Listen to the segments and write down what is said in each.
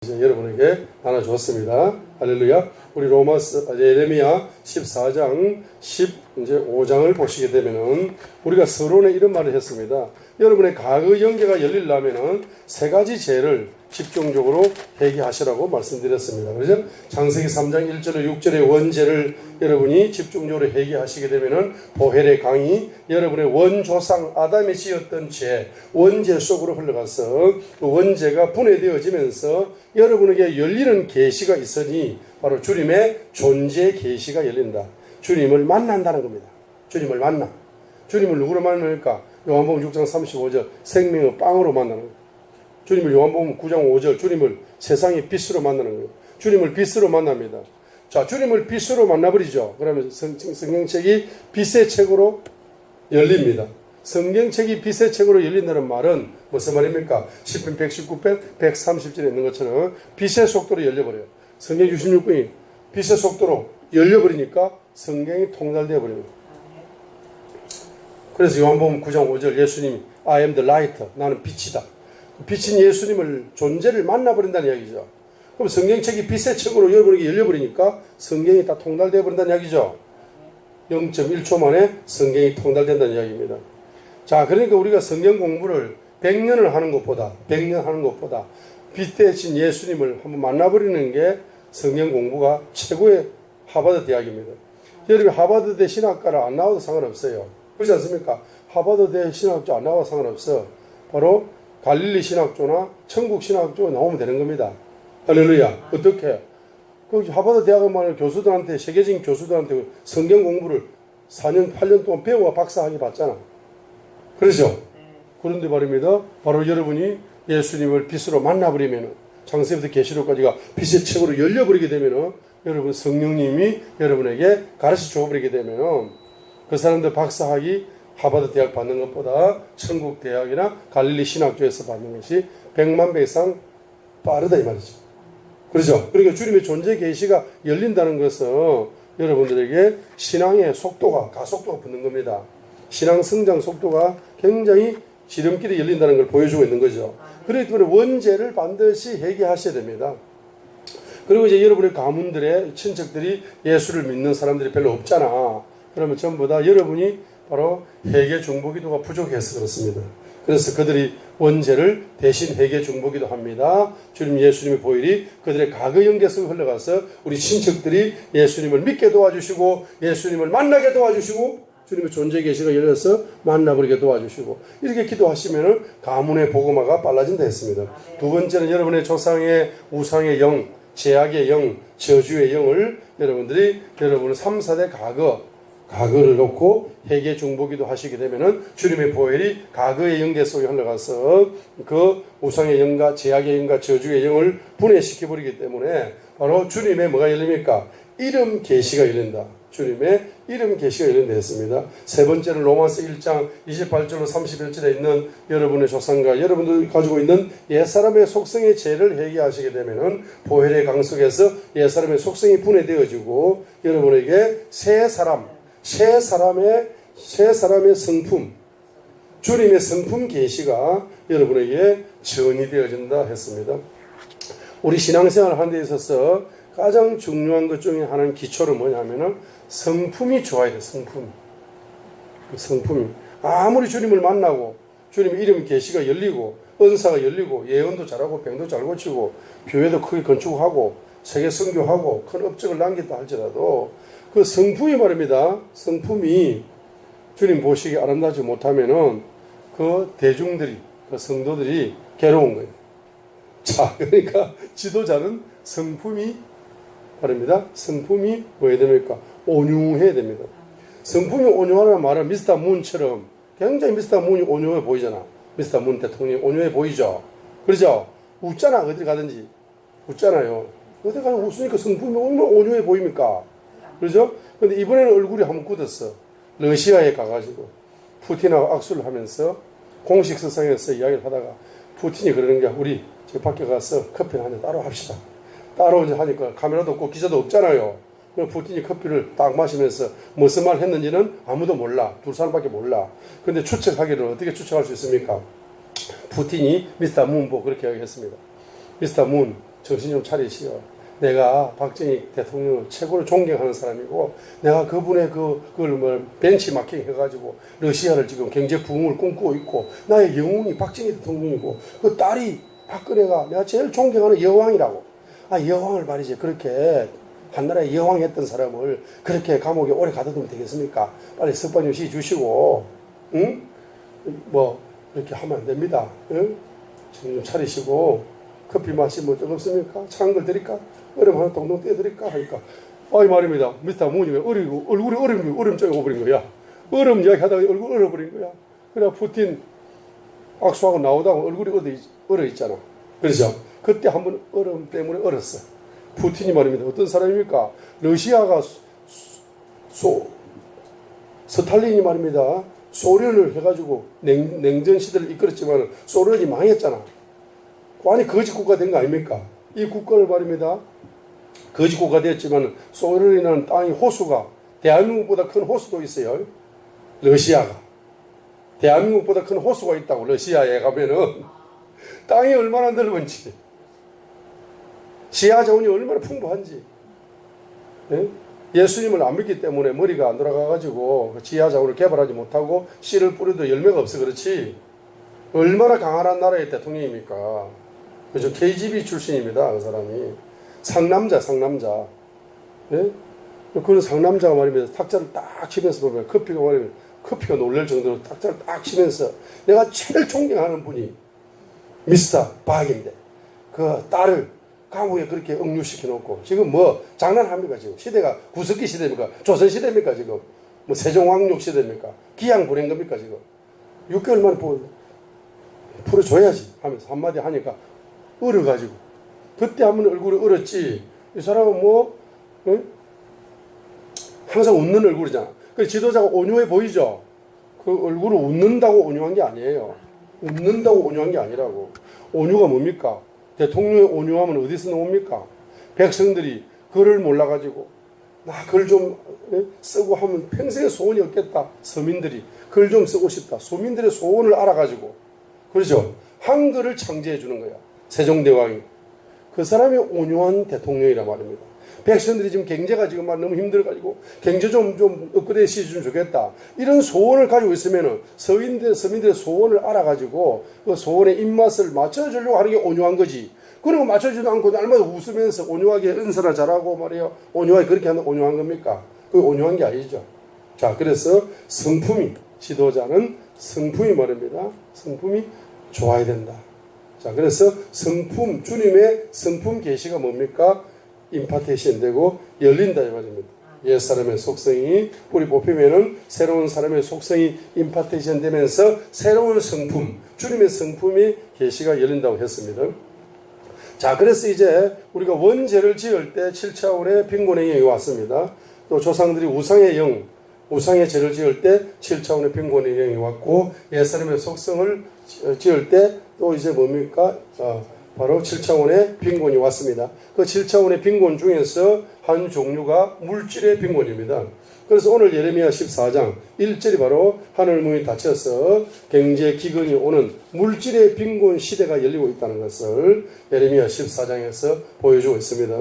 이제 여러분에게 나눠주었습니다. 할렐루야. 우리 예레미야 14장 15장을 보시게 되면은 우리가 서론에 이런 말을 했습니다. 여러분의 과거 연계가 열리려면은 세 가지 죄를 집중적으로 회개하시라고 말씀드렸습니다. 그래서 창세기 3장 1절에 6절의 원죄를 여러분이 집중적으로 회개하시게 되면은 보혈의 강이 여러분의 원조상 아담이 지었던 죄, 원죄 속으로 흘러가서 그 원죄가 분해되어지면서 여러분에게 열리는 계시가 있으니 바로 주님의 존재 계시가 열린다. 주님을 만난다는 겁니다. 주님을 만나. 주님을 누구로 만납니까? 요한복음 6장 35절 생명의 빵으로 만나는 거예요. 주님을 요한복음 9장 5절 주님을 세상의 빛으로 만나는 거예요. 주님을 빛으로 만납니다. 자, 주님을 빛으로 만나버리죠. 그러면 성경책이 빛의 책으로 열립니다. 성경책이 빛의 책으로 열린다는 말은 무슨 말입니까? 10편 119편 130절에 있는 것처럼 빛의 속도로 열려버려요. 성경 66권이 빛의 속도로 열려버리니까 성경이 통달되어 버립니다. 그래서 요한복음 9장 5절 예수님이 I am the light, 나는 빛이다. 빛인 예수님을 존재를 만나버린다는 이야기죠. 그럼 성경책이 빛의 책으로 여러분에게 열려버리니까 성경이 다 통달되어 버린다는 이야기죠. 0.1초 만에 성경이 통달된다는 이야기입니다. 자, 그러니까 우리가 성경 공부를 100년을 하는 것보다 빛 대신 예수님을 한번 만나버리는 게 성경 공부가 최고의 하버드 대학입니다. 여러분 하버드대 신학과를 안 나와도 상관없어요. 그렇지 않습니까? 하버드대 신학조 안 나와도 상관없어. 바로 갈릴리 신학조나 천국 신학조 나오면 되는 겁니다. 할렐루야. 어떻게? 그 하버드 대학은 교수들한테, 세계적인 교수들한테 성경 공부를 4년, 8년 동안 배워 박사학위 받잖아. 그렇죠? 그런데 말입니다. 바로 여러분이 예수님을 빛으로 만나버리면 창세기부터 계시록까지가 빛의 책으로 열려버리게 되면 여러분 성령님이 여러분에게 가르쳐 줘버리게 되면 그 사람들 박사학위 하버드 대학 받는 것보다 천국 대학이나 갈릴리 신학교에서 받는 것이 100만 배 이상 빠르다 이 말이죠. 그렇죠? 그러니까 주님의 존재 계시가 열린다는 것은 여러분들에게 신앙의 속도가 가속도가 붙는 겁니다. 신앙 성장 속도가 굉장히 지름길이 열린다는 걸 보여주고 있는 거죠. 그렇기 때문에 원죄를 반드시 회개하셔야 됩니다. 그리고 이제 여러분의 가문들의 친척들이 예수를 믿는 사람들이 별로 없잖아. 그러면 전부 다 여러분이 바로 회개 중보기도가 부족해서 그렇습니다. 그래서 그들이 원죄를 대신 회개 중보기도 합니다. 주님 예수님의 보혈이 그들의 과거 연계 속에 흘러가서 우리 친척들이 예수님을 믿게 도와주시고 예수님을 만나게 도와주시고 주님의 존재 계시가 열려서 만나버리게 도와주시고 이렇게 기도하시면 가문의 복음화가 빨라진다 했습니다. 두 번째는 여러분의 조상의 우상의 영, 제약의 영, 저주의 영을 여러분들이 여러분의 3, 4대 과거를 놓고 회개 중보기도 하시게 되면은 주님의 보혈이 과거의 영계 속에 흘러가서 그 우상의 영과 제약의 영과 저주의 영을 분해시켜 버리기 때문에 바로 주님의 뭐가 열립니까? 이름 계시가 열린다. 주님의 이름 계시가 열린다 했습니다. 세 번째는 로마서 1장 28절로 31절에 있는 여러분의 조상과 여러분들이 가지고 있는 옛사람의 속성의 죄를 회개하시게 되면은 보혈의 강 속에서 옛사람의 속성이 분해되어지고 여러분에게 새 사람의 성품, 주님의 성품 계시가 여러분에게 전이 되어진다 했습니다. 우리 신앙생활을 하는 데 있어서 가장 중요한 것 중에 하나는 기초는 뭐냐면은 성품이 좋아야 돼. 성품이 아무리 주님을 만나고 주님의 이름 계시가 열리고 은사가 열리고 예언도 잘하고 병도 잘 고치고 교회도 크게 건축하고 세계 선교하고 큰 업적을 남긴다 할지라도 그 성품이 말입니다. 성품이 주님 보시기 아름다지 못하면은 그 대중들이 그 성도들이 괴로운 거예요. 자, 그러니까 지도자는 성품이 말입니다. 성품이 뭐해야 됩니까? 온유해야 됩니다. 성품이 온유하다는 말은 미스터 문처럼 굉장히 미스터 문이 온유해 보이잖아. 미스터 문 대통령이 온유해 보이죠. 그렇죠? 웃잖아. 어디 가든지 웃잖아요. 어디 가면 웃으니까 성품이 얼마나 온유해 보입니까? 그렇죠? 근데 이번에는 얼굴이 한번 굳었어. 러시아에 가가지고 푸틴하고 악수를 하면서 공식 서상에서 이야기를 하다가 푸틴이 그러는 게 우리 저 밖에 가서 커피 한잔 따로 합시다. 따로 이제 하니까 카메라도 없고 기자도 없잖아요. 그럼 푸틴이 커피를 딱 마시면서 무슨 말 했는지는 아무도 몰라. 두 사람밖에 몰라. 근데 추측하기를 어떻게 추측할 수 있습니까? 푸틴이 미스터 문 보고 그렇게 이야기했습니다. 미스터 문, 정신 좀 차리시오. 내가 박정희 대통령을 최고로 존경하는 사람이고, 내가 그분의 그걸 뭐 벤치마킹 해가지고 러시아를 지금 경제 부흥을 꿈꾸고 있고, 나의 영웅이 박정희 대통령이고, 그 딸이 박근혜가 내가 제일 존경하는 여왕이라고. 여왕을 말이지. 그렇게 한나라의 여왕 했던 사람을 그렇게 감옥에 오래 가둬두면 되겠습니까? 빨리 석방 좀 시켜주시고, 응? 뭐, 이렇게 하면 안 됩니다. 응? 정신 좀 차리시고, 커피 마시면 뜨겁습니까? 차은 걸 드릴까? 얼음 하나 동동 떼드릴까? 하니까, 이 말입니다. 미스터 문이 얼굴이 얼음 쪽에 오버린 거야. 얼음 이야기 하다가 얼굴 얼어버린 거야. 그래, 푸틴 악수하고 나오다가 얼굴이 얼어 있잖아. 그렇죠? 그때 한번 얼음 때문에 얼었어. 푸틴이 말입니다. 어떤 사람입니까? 러시아가 스탈린이 말입니다. 소련을 해가지고 냉전 시대를 이끌었지만 소련이 망했잖아. 완전히 거짓 국가 된 거 아닙니까? 이 국가를 말입니다. 거짓 국가 됐지만 소련이라는 땅이 호수가 대한민국보다 큰 호수도 있어요. 러시아가. 대한민국보다 큰 호수가 있다고. 러시아에 가면은 땅이 얼마나 넓은지, 지하 자원이 얼마나 풍부한지. 예수님을 안 믿기 때문에 머리가 안 돌아가가지고 지하 자원을 개발하지 못하고 씨를 뿌려도 열매가 없어. 그렇지. 얼마나 강한 나라의 대통령입니까? 그죠? KGB 출신입니다. 그 사람이. 상남자. 예? 그런 상남자가 말입니다. 탁자를 딱 치면서 보면 커피가 놀랄 정도로 탁자를 딱 치면서 내가 제일 존경하는 분이 미스터 박인데 그 딸을 감옥에 그렇게 억류시켜 놓고 지금 뭐 장난합니까? 지금 시대가 구석기 시대입니까? 조선 시대입니까? 지금 뭐 세종왕육 시대입니까? 기양 보낸 겁니까? 지금 6개월 만에 풀어줘야지 하면서 한마디 하니까 얼어가지고 그때 한번 얼굴이 얼었지. 이 사람은 뭐 항상 웃는 얼굴이잖아. 그 지도자가 온유해 보이죠? 그 얼굴을 웃는다고 온유한 게 아니에요. 웃는다고 온유한 게 아니라고. 온유가 뭡니까? 대통령의 온유함은 어디서 나옵니까? 백성들이 글을 몰라가지고 나 글 좀 쓰고 하면 평생의 소원이 없겠다. 서민들이 글 좀 쓰고 싶다. 소민들의 소원을 알아가지고 그렇죠? 한글을 창제해 주는 거야. 세종대왕이. 그 사람이 온유한 대통령이라 말입니다. 백성들이 지금 경제가 지금 너무 힘들어가지고 경제 좀 업그레이드 시켜주면 좋겠다. 이런 소원을 가지고 있으면은 서민들의 소원을 알아가지고 그 소원의 입맛을 맞춰주려고 하는 게 온유한 거지. 그런 거 맞춰주지도 않고 날마다 웃으면서 온유하게 은사나 잘하고 말이에요. 온유하게 그렇게 하는 온유한 겁니까? 그게 온유한 게 아니죠. 자, 그래서 지도자는 성품이 말입니다. 성품이 좋아야 된다. 자, 그래서 주님의 성품 계시가 뭡니까? 임파테이션 되고 열린다 이 말입니다. 옛 사람의 속성이 뿌리 뽑히면은 새로운 사람의 속성이 임파테이션 되면서 새로운 성품, 주님의 성품이 계시가 열린다고 했습니다. 자, 그래서 이제 우리가 원죄를 지을 때 7차원의 빈곤의 영이 왔습니다. 또 조상들이 우상의 죄를 지을 때 7차원의 빈곤의 영이 왔고 옛 사람의 속성을 지을 때 또 이제 뭡니까? 바로 7차원의 빈곤이 왔습니다. 그 7차원의 빈곤 중에서 한 종류가 물질의 빈곤입니다. 그래서 오늘 예레미야 14장 1절이 바로 하늘 문이 닫혀서 경제 기근이 오는 물질의 빈곤 시대가 열리고 있다는 것을 예레미야 14장에서 보여주고 있습니다.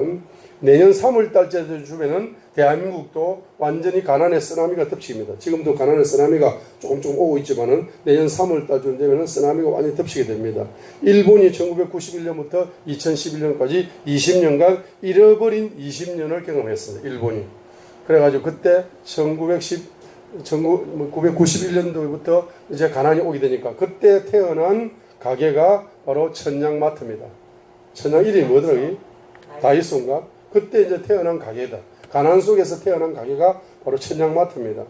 내년 3월달째 주면은 대한민국도 완전히 가난의 쓰나미가 덮칩니다. 지금도 가난의 쓰나미가 조금 오고 있지만은 내년 3월달쯤 되면은 쓰나미가 완전히 덮치게 됩니다. 일본이 1991년부터 2011년까지 20년간 잃어버린 20년을 경험했습니다. 일본이. 그래가지고 그때 1991년도부터 이제 가난이 오게 되니까 그때 태어난 가게가 바로 천냥마트입니다. 천냥 이름이 뭐더라? 다이소인가? 그때 이제 태어난 가게다. 가난 속에서 태어난 가게가 바로 천냥마트입니다.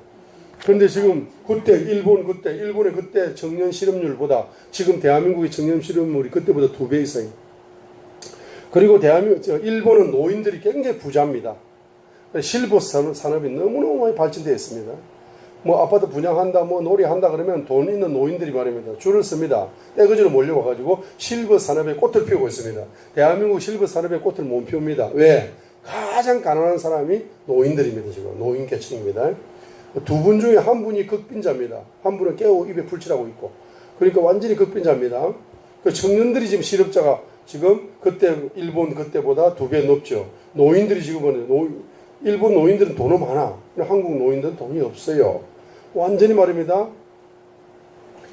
그런데 지금 일본의 그때 청년 실업률보다 지금 대한민국의 청년 실업률이 그때보다 2배 이상이에요. 그리고 일본은 노인들이 굉장히 부자입니다. 실버 산업이 너무너무 많이 발전되어 있습니다. 뭐 아파트 분양한다, 뭐 놀이한다 그러면 돈 있는 노인들이 말입니다. 줄을 씁니다. 떼거지로 몰려와가지고 실버 산업에 꽃을 피우고 있습니다. 대한민국 실버 산업에 꽃을 못 피웁니다. 왜? 가장 가난한 사람이 노인들입니다. 지금 노인계층입니다. 2분 중에 한 분이 극빈자입니다. 한 분은 깨고 입에 풀칠하고 있고. 그러니까 완전히 극빈자입니다. 그 청년들이 지금 실업자가 지금 그때 일본 그때보다 2배 높죠. 노인들이 지금은 일본 노인들은 돈은 많아. 근데 한국 노인들은 돈이 없어요. 완전히 말입니다.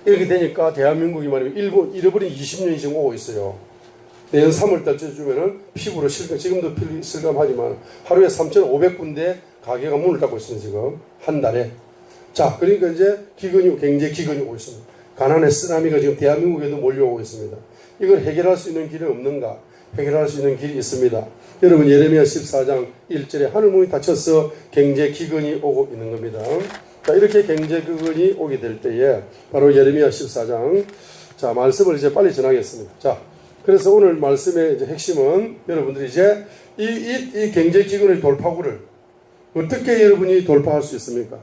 이렇게 되니까 대한민국이 말이면 일본 잃어버린 20년이 지금 오고 있어요. 내년 3월 달쯤에는 피부로 실감, 지금도 실감하지만 하루에 3,500군데 가게가 문을 닫고 있습니다. 지금 한 달에. 자, 그러니까 이제 경제 기근이 오고 있습니다. 가난의 쓰나미가 지금 대한민국에도 몰려오고 있습니다. 이걸 해결할 수 있는 길은 없는가? 해결할 수 있는 길이 있습니다. 여러분 예레미야 14장 1절에 하늘문이 닫혀서 경제 기근이 오고 있는 겁니다. 자, 이렇게 경제 기근이 오게 될 때에 바로 예레미야 14장 자, 말씀을 이제 빨리 전하겠습니다. 자, 그래서 오늘 말씀의 이제 핵심은 여러분들이 이제 이 경제 기근의 돌파구를 어떻게 여러분이 돌파할 수 있습니까?